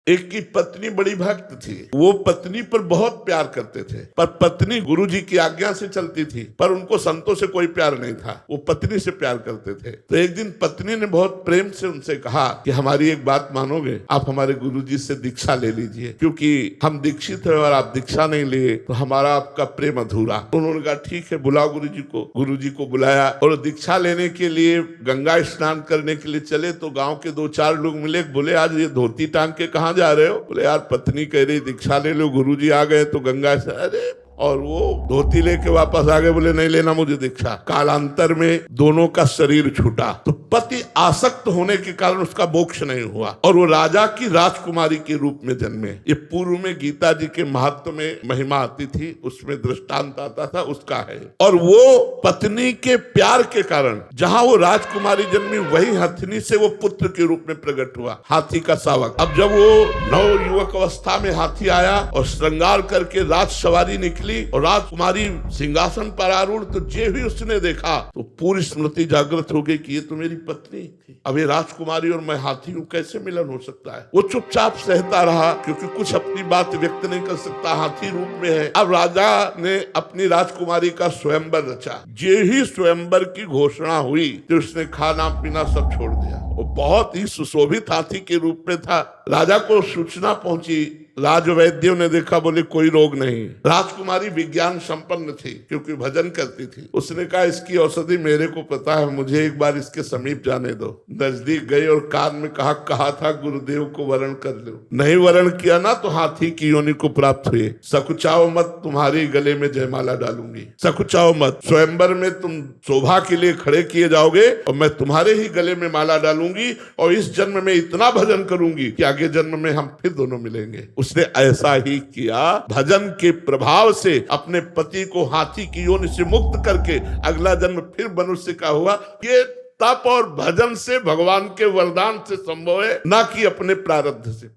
एक की पत्नी बड़ी भक्त थी, वो पत्नी पर बहुत प्यार करते थे, पर पत्नी गुरुजी की आज्ञा से चलती थी, पर उनको संतों से कोई प्यार नहीं था, वो पत्नी से प्यार करते थे। तो एक दिन पत्नी ने बहुत प्रेम से उनसे कहा कि हमारी एक बात मानोगे, आप हमारे गुरुजी से दीक्षा ले लीजिए, क्योंकि हम दीक्षित हैं और आप दीक्षा नहीं लिए तो हमारा आपका प्रेम अधूरा। उन्होंने कहा ठीक है, बुलाओ गुरुजी को। गुरुजी को बुलाया और दीक्षा लेने के लिए गंगा स्नान करने के लिए चले तो गांव के 2-4 लोग मिले, बोले आज ये धोती टांग के कहाँ जा रहे हो? बोले यार पत्नी कह रही दीक्षा ले लो, गुरुजी आ गए तो गंगा से। अरे और वो धोती लेके वापस आ गए, बोले नहीं लेना मुझे दीक्षा। कालांतर में दोनों का शरीर छूटा, तो पति आसक्त होने के कारण उसका मोक्ष नहीं हुआ और वो राजा की राजकुमारी के रूप में जन्मे। ये पूर्व में गीता जी के महत्व में महिमा आती थी, उसमें दृष्टांत आता था, उसका है। और वो पत्नी के प्यार के कारण जहां वो राजकुमारी जन्मी, वही हथिनी से वो पुत्र के रूप में प्रकट हुआ, हाथी का शावक। अब जब वो नव युवक अवस्था में हाथी आया और श्रृंगार करके राज सवारी निकली और राजकुमारी सिंहासन पर आरूढ़, तो जे भी उसने देखा तो पूरी स्मृति जागृत हो गई कि ये तो मेरी पत्नी थी। अब ये राजकुमारी और मैं हाथी हूँ, कैसे मिलन हो सकता है? वो चुपचाप सहता रहा, क्योंकि कुछ अपनी बात व्यक्त नहीं कर सकता, हाथी रूप में है। अब राजा ने अपनी राजकुमारी का स्वयंवर रचा। जे ही स्वयंवर की घोषणा हुई तो उसने खाना पीना सब छोड़ दिया। वो बहुत ही सुशोभित हाथी के रूप में था। राजा को सूचना पहुंची, राजवैद्यों ने देखा, बोले कोई रोग नहीं। राजकुमारी विज्ञान संपन्न थी क्योंकि भजन करती थी। उसने कहा इसकी औषधि मेरे को पता है, मुझे एक बार इसके समीप जाने दो। नजदीक गई और कान में कहा था गुरुदेव को वरण कर लो। नहीं वरण किया ना तो हाथी की योनि को प्राप्त हुए। सकुचाओ मत, तुम्हारे गले में जयमाला डालूंगी। सकुचाओ मत, स्वयंवर में तुम शोभा के लिए खड़े किए जाओगे और मैं तुम्हारे ही गले में माला डालूंगी और इस जन्म में इतना भजन करूंगी कि आगे जन्म में हम फिर दोनों मिलेंगे। उसने ऐसा ही किया। भजन के प्रभाव से अपने पति को हाथी की योनि से मुक्त करके अगला जन्म फिर मनुष्य का हुआ। ये तप और भजन से, भगवान के वरदान से संभव है, ना कि अपने प्रारब्ध से।